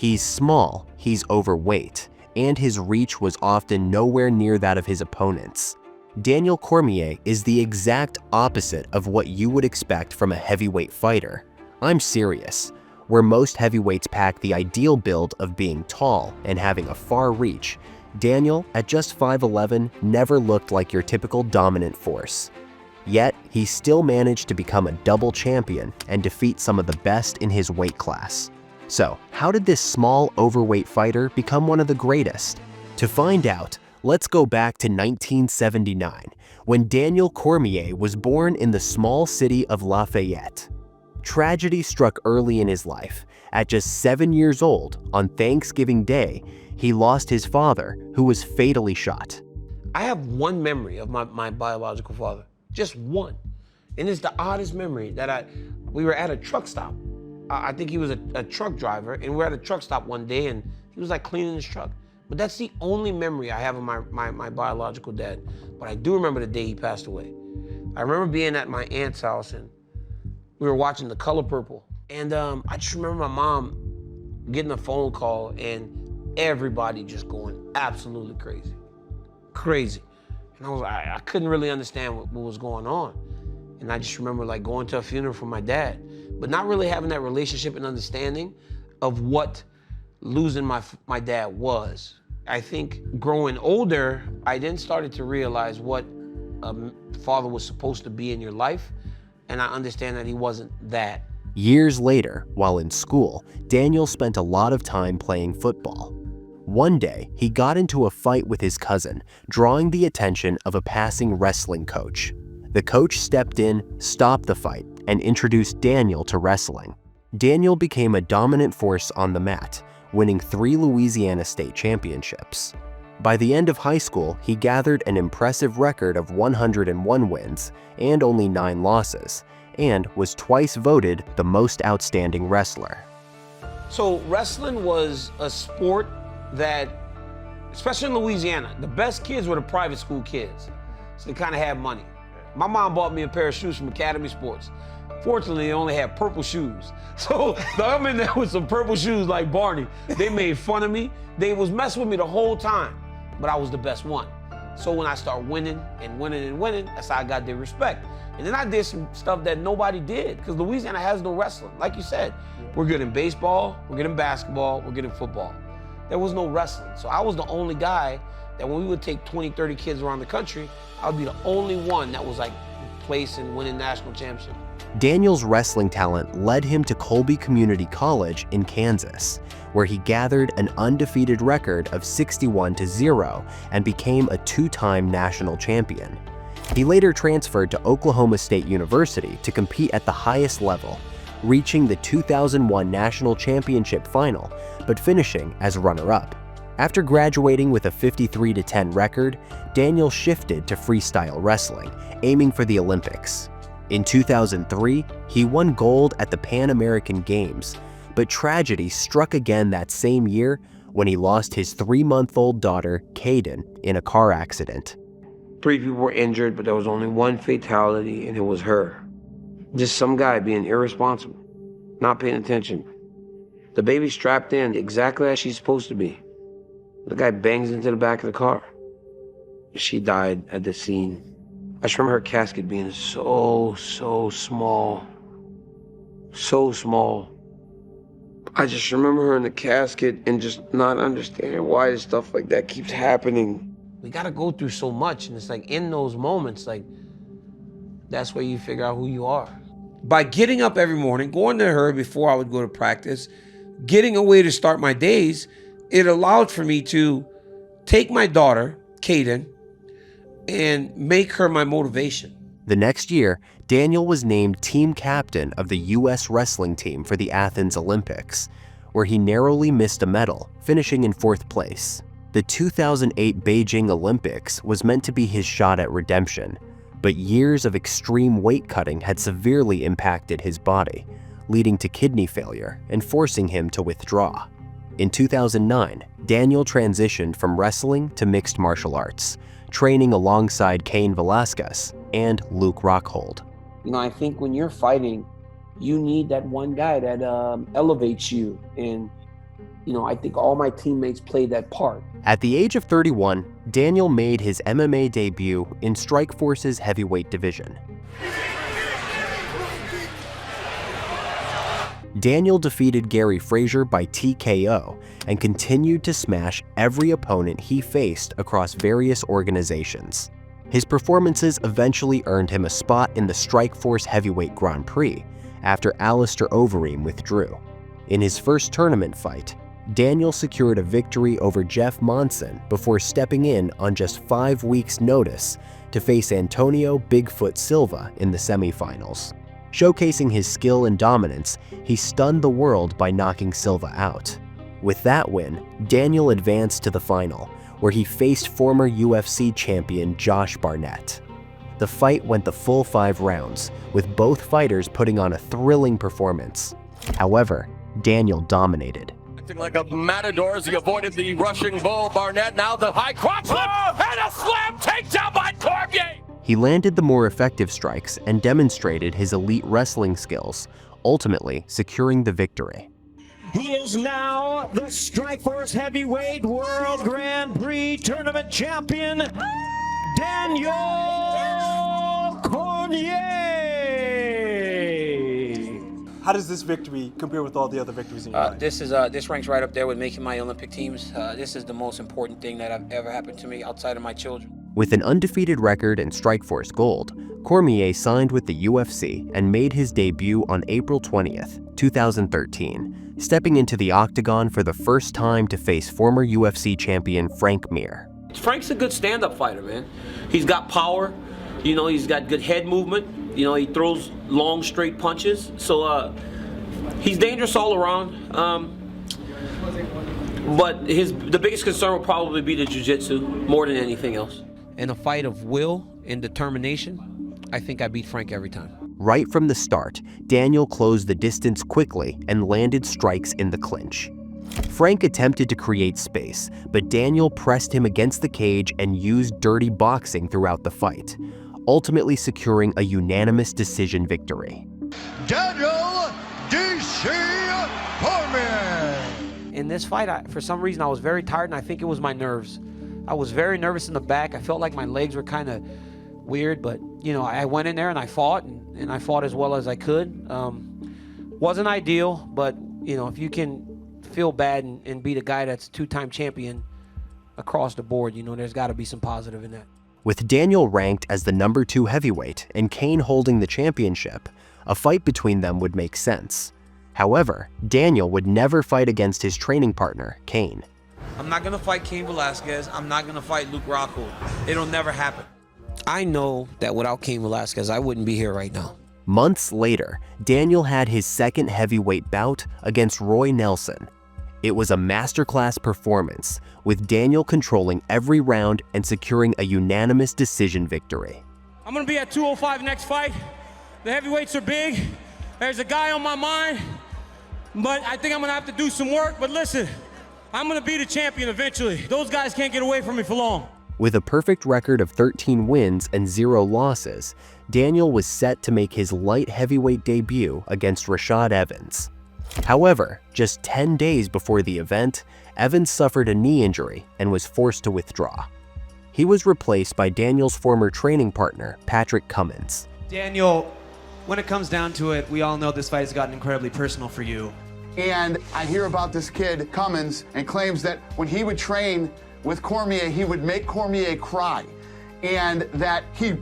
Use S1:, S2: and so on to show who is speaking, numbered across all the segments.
S1: He's small, he's overweight, and his reach was often nowhere near that of his opponents. Daniel Cormier is the exact opposite of what you would expect from a heavyweight fighter. I'm serious. Where most heavyweights pack the ideal build of being tall and having a far reach, Daniel, at just 5'11", never looked like your typical dominant force. Yet, he still managed to become a double champion and defeat some of the best in his weight class. So, how did this small, overweight fighter become one of the greatest? To find out, let's go back to 1979, when Daniel Cormier was born in the small city of Lafayette. Tragedy struck early in his life. At just 7 years old, on Thanksgiving Day, he lost his father, who was fatally shot.
S2: I have one memory of my biological father, just one. And it's the oddest memory that we were at a truck stop. I think he was a truck driver, and we were at a truck stop one day, and he was like cleaning his truck. But that's the only memory I have of my biological dad. But I do remember the day he passed away. I remember being at my aunt's house, and we were watching The Color Purple. And I just remember my mom getting a phone call and everybody just going absolutely crazy. Crazy. And I couldn't really understand what was going on. And I just remember like going to a funeral for my dad, but not really having that relationship and understanding of what losing my dad was. I think growing older, I then started to realize what a father was supposed to be in your life. And I understand that he wasn't that.
S1: Years later, while in school, Daniel spent a lot of time playing football. One day, he got into a fight with his cousin, drawing the attention of a passing wrestling coach. The coach stepped in, stopped the fight, and introduced Daniel to wrestling. Daniel became a dominant force on the mat, winning 3 Louisiana state championships. By the end of high school, he gathered an impressive record of 101 wins and only 9 losses, and was twice voted the most outstanding wrestler.
S2: So wrestling was a sport that, especially in Louisiana, the best kids were the private school kids. So they kind of had money. My mom bought me a pair of shoes from Academy Sports. Fortunately, they only had purple shoes. So I'm in there with some purple shoes like Barney. They made fun of me. They was messing with me the whole time, but I was the best one. So when I started winning and winning and winning, that's how I got their respect. And then I did some stuff that nobody did, because Louisiana has no wrestling. Like you said, we're good in baseball, we're good in basketball, we're good in football. There was no wrestling. So I was the only guy that when we would take 20, 30 kids around the country, I would be the only one that was like placing, winning national championship.
S1: Daniel's wrestling talent led him to Colby Community College in Kansas, where he gathered an undefeated record of 61-0 and became a 2-time national champion. He later transferred to Oklahoma State University to compete at the highest level, reaching the 2001 national championship final, but finishing as runner-up. After graduating with a 53-10 record, Daniel shifted to freestyle wrestling, aiming for the Olympics. In 2003, he won gold at the Pan American Games, but tragedy struck again that same year when he lost his 3-month-old daughter, Caden, in a car accident.
S2: 3 people were injured, but there was only one fatality, and it was her. Just some guy being irresponsible, not paying attention. The baby strapped in exactly as she's supposed to be. The guy bangs into the back of the car. She died at the scene. I just remember her casket being so small. So small. I just remember her in the casket and just not understanding why stuff like that keeps happening. We gotta go through so much, and it's like in those moments, like that's where you figure out who you are. By getting up every morning, going to her before I would go to practice, getting a way to start my days, it allowed for me to take my daughter, Caden, and make her my motivation.
S1: The next year, Daniel was named team captain of the U.S. wrestling team for the Athens Olympics, where he narrowly missed a medal, finishing in 4th place. The 2008 Beijing Olympics was meant to be his shot at redemption, but years of extreme weight cutting had severely impacted his body, leading to kidney failure and forcing him to withdraw. In 2009, Daniel transitioned from wrestling to mixed martial arts, training alongside Cain Velasquez and Luke Rockhold.
S2: You know, I think when you're fighting, you need that one guy that elevates you and I think all my teammates played that part.
S1: At the age of 31, Daniel made his MMA debut in Strikeforce's heavyweight division. Daniel defeated Gary Frazier by TKO and continued to smash every opponent he faced across various organizations. His performances eventually earned him a spot in the Strikeforce Heavyweight Grand Prix after Alistair Overeem withdrew. In his first tournament fight, Daniel secured a victory over Jeff Monson before stepping in on just 5 weeks' notice to face Antonio Bigfoot Silva in the semifinals. Showcasing his skill and dominance, he stunned the world by knocking Silva out. With that win, Daniel advanced to the final, where he faced former UFC champion Josh Barnett. The fight went the full 5 rounds, with both fighters putting on a thrilling performance. However, Daniel dominated.
S3: Acting like a matador as he avoided the rushing bull Barnett. Now the high crotch whip and a slam takedown by Cormier.
S1: He landed the more effective strikes and demonstrated his elite wrestling skills, ultimately securing the victory.
S4: He is now the Strikeforce Heavyweight World Grand Prix Tournament Champion, Daniel Cormier.
S5: How does this victory compare with all the other victories in your life?
S2: This ranks right up there with making my Olympic teams. This is the most important thing that have ever happened to me outside of my children.
S1: With an undefeated record in Strikeforce Gold, Cormier signed with the UFC and made his debut on April 20th, 2013, stepping into the octagon for the first time to face former UFC champion Frank Mir.
S2: Frank's a good stand-up fighter, man. He's got power, he's got good head movement, he throws long, straight punches. So he's dangerous all around. But the biggest concern will probably be the jiu-jitsu more than anything else. In a fight of will and determination, I think I beat Frank every time.
S1: Right from the start, Daniel closed the distance quickly and landed strikes in the clinch. Frank attempted to create space, but Daniel pressed him against the cage and used dirty boxing throughout the fight, ultimately securing a unanimous decision victory.
S6: Daniel D.C. Cormier.
S2: In this fight, for some reason, I was very tired, and I think it was my nerves. I was very nervous in the back. I felt like my legs were kind of weird, but, I went in there and I fought, and I fought as well as I could. Wasn't ideal, but, if you can feel bad and beat a guy that's two-time champion across the board, there's got to be some positive in that.
S1: With Daniel ranked as the number 2 heavyweight and Cain holding the championship, a fight between them would make sense. However, Daniel would never fight against his training partner, Cain.
S7: I'm not going to fight Cain Velasquez. I'm not going to fight Luke Rockhold. It'll never happen.
S2: I know that without Cain Velasquez, I wouldn't be here right now.
S1: Months later, Daniel had his second heavyweight bout against Roy Nelson. It was a masterclass performance, with Daniel controlling every round and securing a unanimous decision victory.
S8: I'm going to be at 205 next fight. The heavyweights are big. There's a guy on my mind, but I think I'm going to have to do some work. But listen, I'm going to be the champion eventually. Those guys can't get away from me for long.
S1: With a perfect record of 13 wins and 0 losses, Daniel was set to make his light heavyweight debut against Rashad Evans. However, just 10 days before the event, Evans suffered a knee injury and was forced to withdraw. He was replaced by Daniel's former training partner, Patrick Cummins.
S9: Daniel, when it comes down to it, we all know this fight has gotten incredibly personal for you.
S6: And I hear about this kid, Cummins, and claims that when he would train with Cormier, he would make Cormier cry, and that he,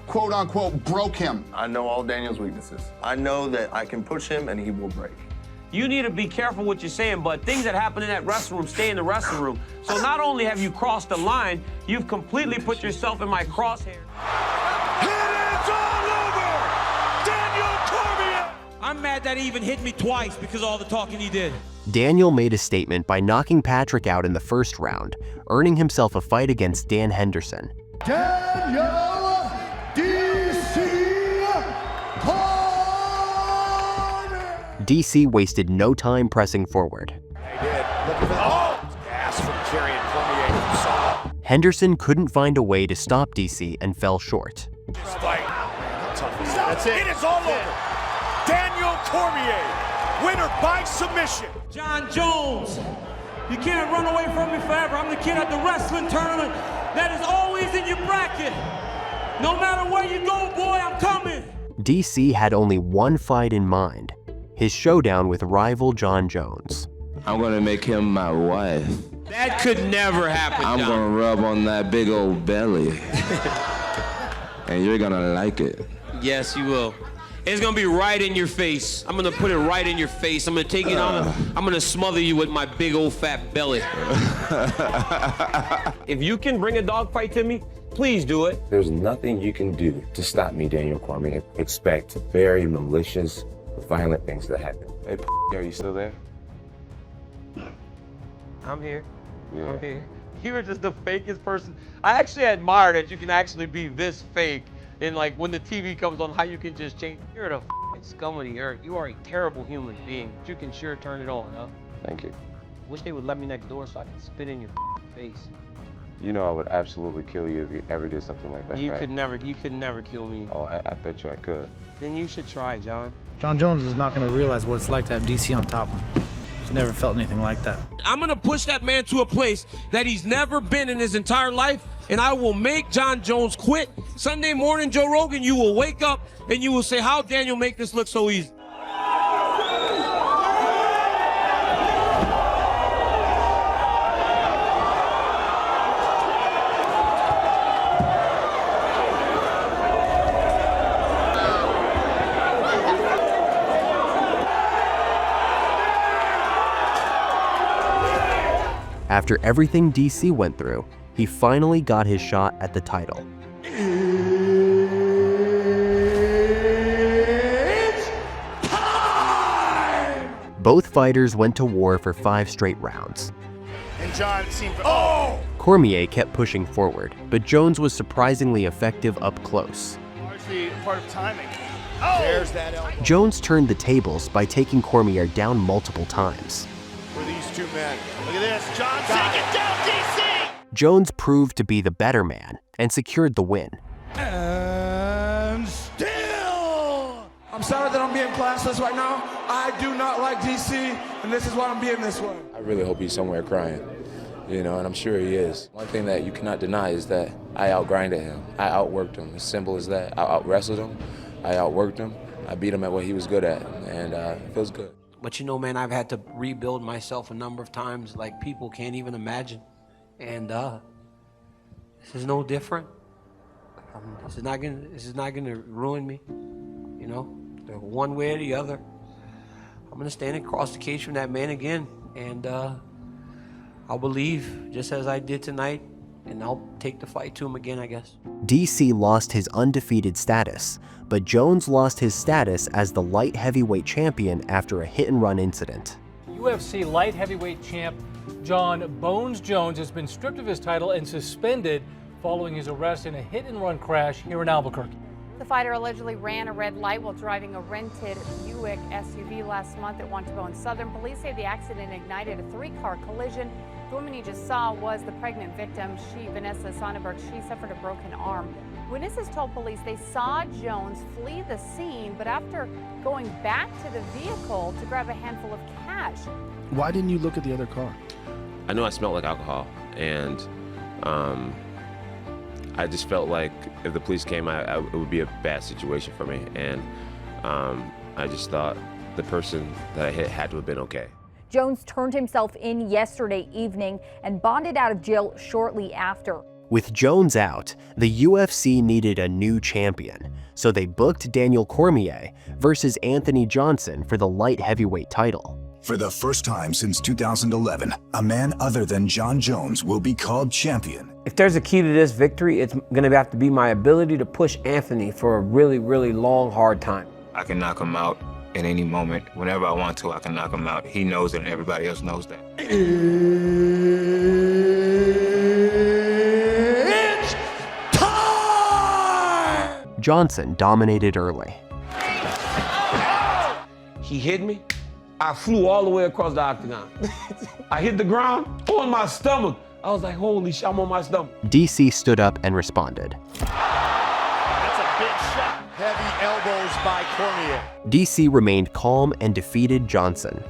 S6: quote unquote, broke him.
S10: I know all Daniel's weaknesses. I know that I can push him and he will break.
S7: You need to be careful what you're saying, but things that happen in that wrestling room stay in the wrestling room. So not only have you crossed the line, you've completely put yourself in my crosshair.
S3: It is all over! Daniel Cormier!
S8: I'm mad that he even hit me twice because of all the talking he did.
S1: Daniel made a statement by knocking Patrick out in the first round, earning himself a fight against Dan Henderson.
S6: Daniel D.C. Cormier.
S1: DC wasted no time pressing forward.
S3: They did. Look at that. Gas from carrying Cormier from solo.
S1: Henderson couldn't find a way to stop DC and fell short.
S3: This fight. That's it. It is all over. Daniel Cormier, winner by submission.
S8: John Jones You can't run away from me forever. I'm the kid at the wrestling tournament that is always in your bracket. No matter where you go, boy, I'm coming.
S1: DC had only one fight in mind, his showdown with rival Jon Jones.
S11: I'm gonna make him my wife.
S7: That could never happen,
S11: I'm
S7: John.
S11: gonna rub on that big old belly. And you're gonna like it.
S7: Yes, you will. It's gonna be right in your face. I'm gonna put it right in your face. I'm gonna take it on. I'm gonna smother you with my big old fat belly. If you can bring a dog fight to me, please do it.
S12: There's nothing you can do to stop me, Daniel Cormier. Expect very malicious, violent things to happen. Hey, are you still there?
S7: I'm here.
S12: Yeah.
S7: I'm here. You were just the fakest person. I actually admire that you can actually be this fake. And like when the TV comes on, how you can just change. You're the scum of the earth. You are a terrible human being. But you can sure turn it on, huh?
S12: Thank you.
S7: Wish they would let me next door so I could spit in your face.
S12: You know I would absolutely kill you if you ever did something like that,
S7: You
S12: right?
S7: could never kill me.
S12: Oh, I bet you I could.
S7: Then you should try, John.
S13: Jon Jones is not going to realize what it's like to have DC on top of him. He's never felt anything like that.
S8: I'm gonna push that man to a place that he's never been in his entire life, and I will make Jon Jones quit. Sunday morning, Joe Rogan, you will wake up and you will say, how Daniel make this look so easy?
S1: After everything DC went through, he finally got his shot at the title.
S8: It's time!
S1: Both fighters went to war for 5 straight rounds.
S14: And Jon seemed
S1: Cormier kept pushing forward, but Jones was surprisingly effective up close.
S14: largely part of timing. There's that elbow
S1: Jones turned the tables by taking Cormier down multiple times.
S14: for these two men. Look at this. Jon taking down DC.
S1: Jones proved to be the better man and secured the win.
S8: And still!
S15: I'm sorry that I'm being classless right now. I do not like DC, and this is why I'm being this way.
S12: I really hope he's somewhere crying, you know, and I'm sure he is. One thing that you cannot deny is that I outgrinded him. I outworked him, as simple as that. I out-wrestled him, I outworked him, I beat him at what he was good at, and it feels good.
S2: But you know, man, I've had to rebuild myself a number of times like people can't even imagine. And this is no different. This is not gonna ruin me, you know, one way or the other. I'm gonna stand across the cage from that man again, and I'll believe just as I did tonight, and I'll take the fight to him again, I guess.
S1: DC lost his undefeated status, but Jones lost his status as the light heavyweight champion after a hit-and-run incident.
S16: UFC light heavyweight champ Jon Bones Jones has been stripped of his title and suspended following his arrest in a hit-and-run crash here in Albuquerque.
S17: The fighter allegedly ran a red light while driving a rented Buick SUV last month at Wantagh and Southern. Police say the accident ignited a 3-car collision. The woman you just saw was the pregnant victim. Vanessa Sonnenberg, she suffered a broken arm. Witnesses told police they saw Jones flee the scene, but after going back to the vehicle to grab a handful of cash.
S13: Why didn't you look at the other car?
S18: I know I smelled like alcohol, and I just felt like if the police came, it would be a bad situation for me, and I just thought the person that I hit had to have been okay.
S19: Jones turned himself in yesterday evening and bonded out of jail shortly after.
S1: With Jones out, the UFC needed a new champion, so they booked Daniel Cormier versus Anthony Johnson for the light heavyweight title.
S20: For the first time since 2011, a man other than Jon Jones will be called champion.
S2: If there's a key to this victory, it's going to have to be my ability to push Anthony for a really, really long, hard time.
S21: I can knock him out at any moment. Whenever I want to, I can knock him out. He knows it, and everybody else knows that.
S8: It's time!
S1: Johnson dominated early.
S2: He hit me. I flew all the way across the octagon. I hit the ground on my stomach. I was like, holy shit, I'm on my stomach.
S1: DC stood up and responded.
S14: That's a big shot. Heavy elbows by Cormier.
S1: DC remained calm and defeated Johnson.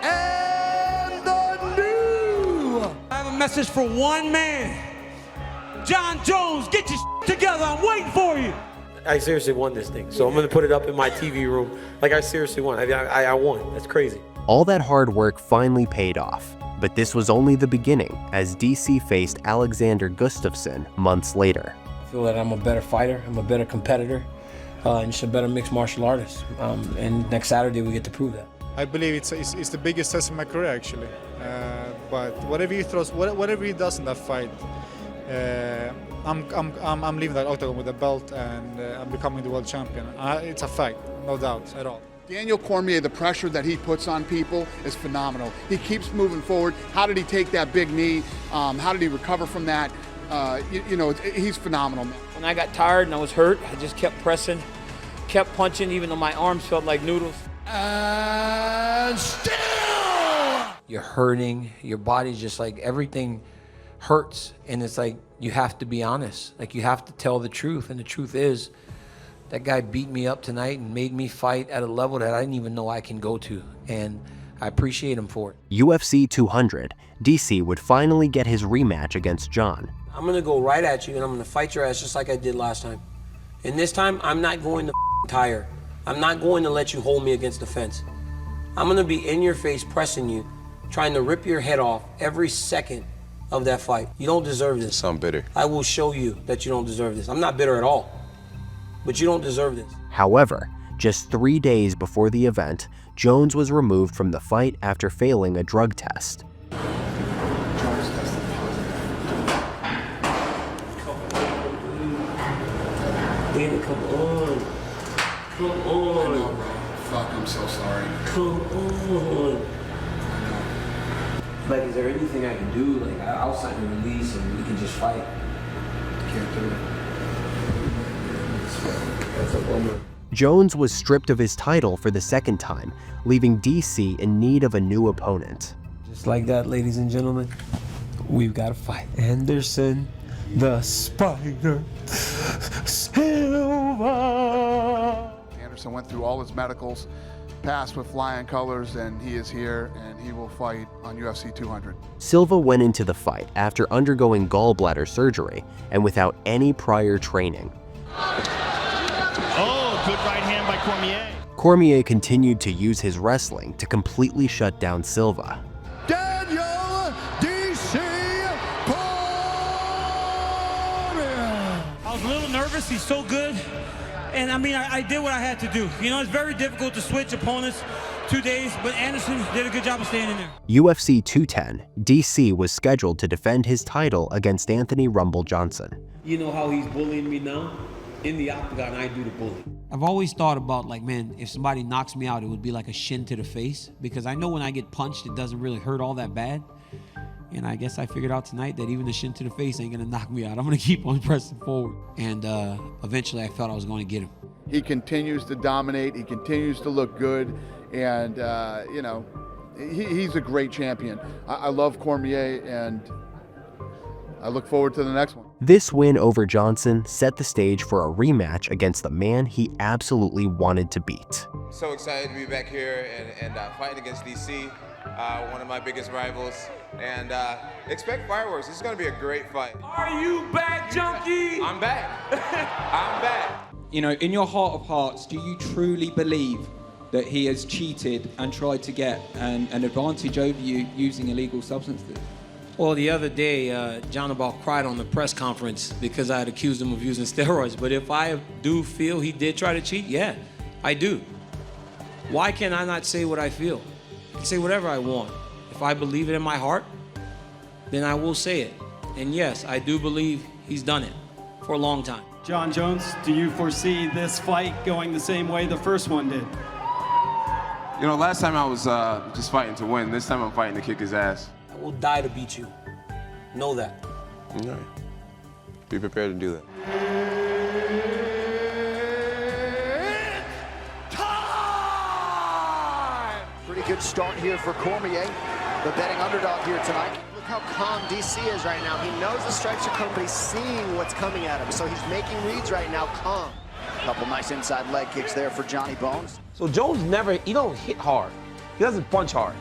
S8: And the new message for one man. John Jones, get your together. I'm waiting for you.
S2: I seriously won this thing, so I'm gonna put it up in my TV room. Like, I seriously won. I won. That's crazy.
S1: All that hard work finally paid off, but this was only the beginning as DC faced Alexander Gustafsson months later.
S2: I feel that I'm a better fighter, I'm a better competitor, and just a better mixed martial artist. And next Saturday we get to prove that.
S5: I believe it's the biggest test in my career, actually. But whatever he throws, whatever he does in that fight, I'm leaving that octagon with a belt, and I'm becoming the world champion. It's a fact, no doubt at all.
S6: Daniel Cormier, the pressure that he puts on people is phenomenal. He keeps moving forward. How did he take that big knee? How did he recover from that? He's phenomenal, man.
S4: When I got tired and I was hurt, I just kept pressing, kept punching, even though my arms felt like noodles.
S2: And still! You're hurting, your body's just like, everything hurts, and it's like, you have to be honest. Like, you have to tell the truth, and the truth is, that guy beat me up tonight and made me fight at a level that I didn't even know I can go to, and I appreciate him for it.
S1: UFC 200, DC would finally get his rematch against John.
S2: I'm gonna go right at you and I'm gonna fight your ass just like I did last time. And this time, I'm not going to tire. I'm not going to let you hold me against the fence. I'm gonna be in your face pressing you, trying to rip your head off every second of that fight. You don't deserve this.
S18: Sound bitter.
S2: I will show you that you don't deserve this. I'm not bitter at all, but you don't deserve this.
S1: However, just 3 days before the event, Jones was removed from the fight after failing a drug test.
S2: David, come on. Come on.
S6: I know, bro. Fuck, I'm so sorry.
S2: Come on. Like, is there anything I can do? Like, I'll sign a release and we can just fight.
S6: Can't do it.
S2: That's a bummer.
S1: Jones was stripped of his title for the second time, leaving DC in need of a new opponent.
S2: Just like that, ladies and gentlemen, we've got to fight. Anderson, the Spider Silva.
S6: Anderson went through all his medicals, passed with flying colors, and he is here, and he will fight on UFC 200.
S1: Silva went into the fight after undergoing gallbladder surgery and without any prior training.
S14: Oh, good right hand by Cormier.
S1: Cormier continued to use his wrestling to completely shut down Silva.
S14: Daniel DC
S8: I was a little nervous. He's so good. And I mean, I did what I had to do. You know, it's very difficult to switch opponents 2 days, but Anderson did a good job of staying in there.
S1: UFC 210, DC was scheduled to defend his title against Anthony Rumble Johnson.
S2: You know how he's bullying me now? In the octagon, I do the bully. I've always thought about, like, man, if somebody knocks me out, it would be like a shin to the face, because I know when I get punched, it doesn't really hurt all that bad. And I guess I figured out tonight that even a shin to the face ain't gonna knock me out. I'm gonna keep on pressing forward. And eventually I felt I was gonna get him.
S6: He continues to dominate. He continues to look good. And, he's a great champion. I love Cormier, and I look forward to the next one.
S1: This win over Johnson set the stage for a rematch against the man he absolutely wanted to beat.
S12: So excited to be back here and fighting against DC, one of my biggest rivals. And expect fireworks. This is going to be a great fight.
S8: Are you back, junkie?
S12: I'm back. I'm back.
S22: You know, in your heart of hearts, do you truly believe that he has cheated and tried to get an advantage over you using illegal substances?
S2: Well, the other day, John about cried on the press conference because I had accused him of using steroids. But if I do feel he did try to cheat, yeah, I do. Why can I not say what I feel? I can say whatever I want. If I believe it in my heart, then I will say it. And yes, I do believe he's done it for a long time.
S23: John Jones, do you foresee this fight going the same way the first one did?
S12: You know, last time I was just fighting to win. This time I'm fighting to kick his ass.
S2: I will die to beat you. Know that.
S12: All right. Be prepared to do that.
S24: Pretty good start here for Cormier, the betting underdog here tonight. Look how calm DC is right now. He knows the strikes are coming, but he's seeing what's coming at him. So he's making reads right now, calm. Couple nice inside leg kicks there for Johnny Bones.
S2: So Jones he don't hit hard. He doesn't punch hard,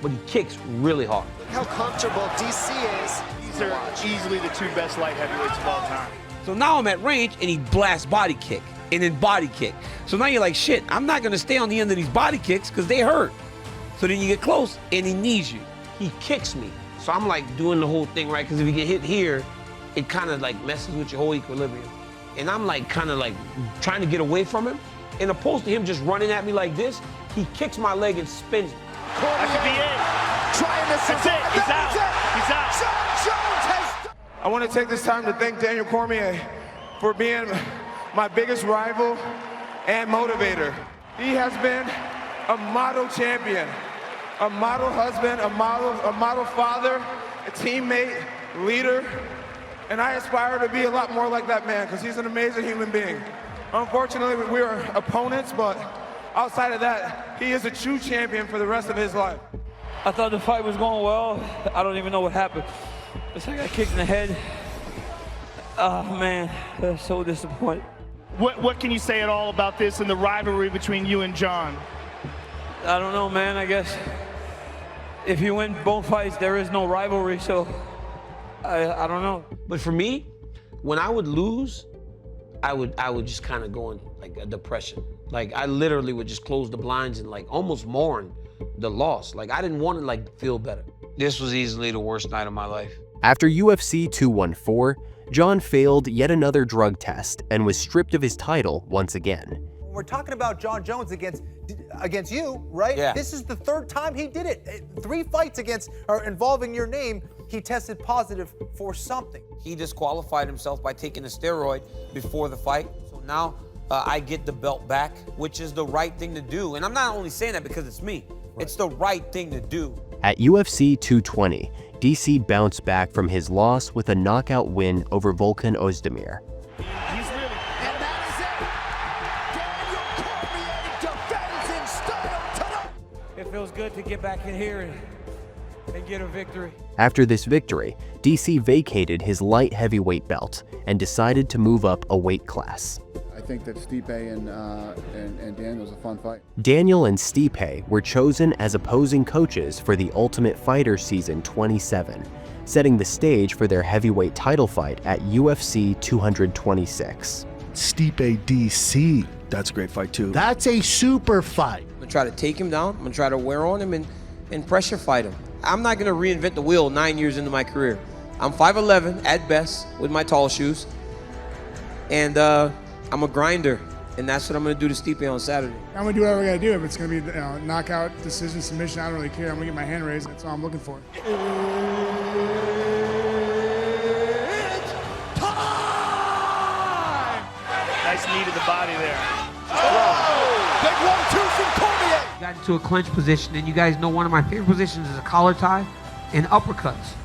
S2: but he kicks really hard.
S24: How comfortable DC is.
S14: These are easily the two best light heavyweights of all time.
S2: So now I'm at range and he blasts body kick and then body kick. So now you're like, shit, I'm not gonna stay on the end of these body kicks because they hurt. So then you get close and he knees you. He kicks me. So I'm like doing the whole thing, right? Because if you get hit here, it kind of like messes with your whole equilibrium. And I'm like kind of like trying to get away from him. And opposed to him just running at me like this, he kicks my leg and spins me.
S14: That could be it.
S24: Trying to
S14: That's it. He's out. He's out.
S24: Jon Jones has...
S15: I want to take this time to thank Daniel Cormier for being my biggest rival and motivator. He has been a model champion, a model husband, a model father, a teammate, leader, and I aspire to be a lot more like that man because he's an amazing human being. Unfortunately, we are opponents, but outside of that, he is a true champion for the rest of his life.
S4: I thought the fight was going well. I don't even know what happened. It's like I got kicked in the head. Oh man, I'm so disappointed.
S14: What can you say at all about this and the rivalry between you and Jon?
S4: I don't know, man. I guess if you win both fights, there is no rivalry, so I don't know.
S2: But for me, when I would lose, I would just kind of go in like a depression. Like I literally would just close the blinds and like almost mourn the loss. Like I didn't want to like feel better. This was easily the worst night of my life.
S1: After UFC 214, Jon failed yet another drug test and was stripped of his title once again.
S3: We're talking about Jon Jones against you, right?
S2: Yeah.
S3: This is the third time he did it. 3 fights involving your name, he tested positive for something.
S2: He disqualified himself by taking a steroid before the fight. So now I get the belt back, which is the right thing to do. And I'm not only saying that because it's me. Right. It's the right thing to do.
S1: At UFC 220, DC bounced back from his loss with a knockout win over Volkan Ozdemir.
S24: And that is it. Daniel Cormier defends in style tonight.
S4: It feels good to get back in here and get a victory.
S1: After this victory, DC vacated his light heavyweight belt and decided to move up a weight class.
S6: I think that Stipe and Daniel's a fun fight.
S1: Daniel and Stipe were chosen as opposing coaches for the Ultimate Fighter Season 27, setting the stage for their heavyweight title fight at UFC 226.
S9: Stipe DC, that's a great fight too. That's a super fight.
S2: I'm gonna try to take him down. I'm gonna try to wear on him and pressure fight him. I'm not gonna reinvent the wheel 9 years into my career. I'm 5'11" at best with my tall shoes. And I'm a grinder, and that's what I'm gonna do to Stipe on Saturday.
S10: I'm gonna do whatever I gotta do. If it's gonna be knockout, decision, submission, I don't really care. I'm gonna get my hand raised. That's all I'm looking for.
S24: It's time!
S14: Nice knee to the body there.
S24: Oh! Big 1-2 from Cormier.
S2: Got into a clinch position, and you guys know one of my favorite positions is a collar tie and uppercuts.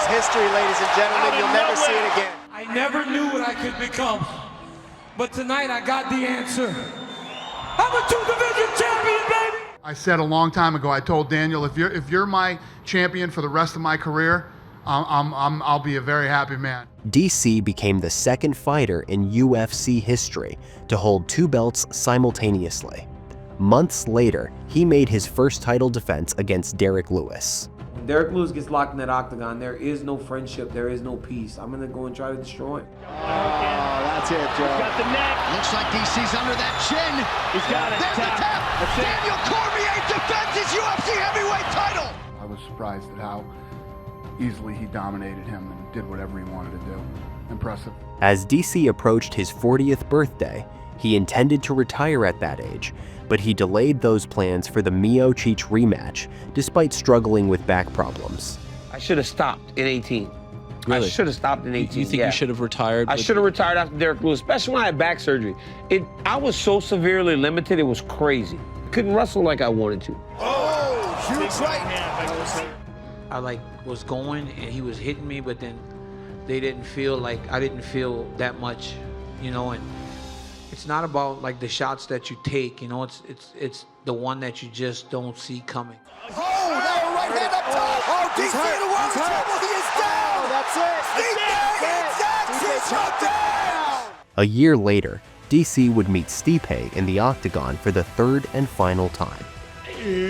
S24: History, ladies and gentlemen, you'll never see it again.
S8: I never knew what I could become, but tonight I got the answer. I'm a 2-division champion, baby!
S9: I said a long time ago, I told Daniel, if you're my champion for the rest of my career, I'll be a very happy man.
S1: DC became the second fighter in UFC history to hold 2 belts simultaneously. Months later, he made his first title defense against Derek Lewis.
S2: When Derek Lewis gets locked in that octagon, there is no friendship, there is no peace. I'm gonna go and try to destroy him.
S24: Oh, that's it, Joe.
S14: He's got the neck.
S24: Looks like DC's under that chin.
S14: He's got it.
S24: There's the tap.
S14: That's it.
S24: Daniel Cormier defends his UFC heavyweight title.
S6: I was surprised at how easily he dominated him and did whatever he wanted to do. Impressive.
S1: As DC approached his 40th birthday, he intended to retire at that age, but he delayed those plans for the Miocic rematch, despite struggling with back problems.
S2: I should have stopped in 18.
S11: Really?
S2: I should have stopped in 18.
S11: You think you should have retired?
S2: I should have retired after Derek Lewis, especially when I had back surgery. I was so severely limited, it was crazy. Couldn't wrestle like I wanted to.
S24: Oh, huge right.
S2: I was going and he was hitting me, but then they didn't feel like I didn't feel that much, and it's not about like the shots that you take, it's the one that you just don't see coming.
S24: Oh, now a right hand up top. Oh, DC in the world of trouble. He is down. That's it. He's down. A year later,
S1: DC would meet Stipe in the octagon for the third and final time.
S14: It's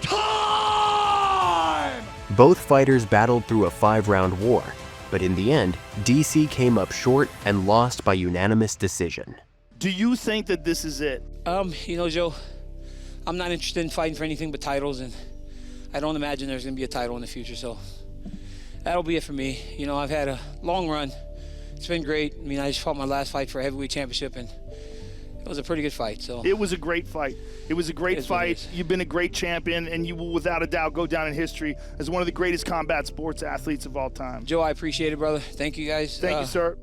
S14: time!
S1: Both fighters battled through a 5-round war, but in the end, DC came up short and lost by unanimous decision.
S7: Do you think that this is it?
S8: You know, Joe, I'm not interested in fighting for anything but titles, and I don't imagine there's gonna be a title in the future, so that'll be it for me. You know, I've had a long run. It's been great. I mean, I just fought my last fight for a heavyweight championship, and it was a pretty good fight. So
S7: it was a great fight. It was a great fight. You've been a great champion, and you will without a doubt go down in history as one of the greatest combat sports athletes of all time.
S8: Joe, I appreciate it, brother. Thank you, guys.
S7: Thank you, sir.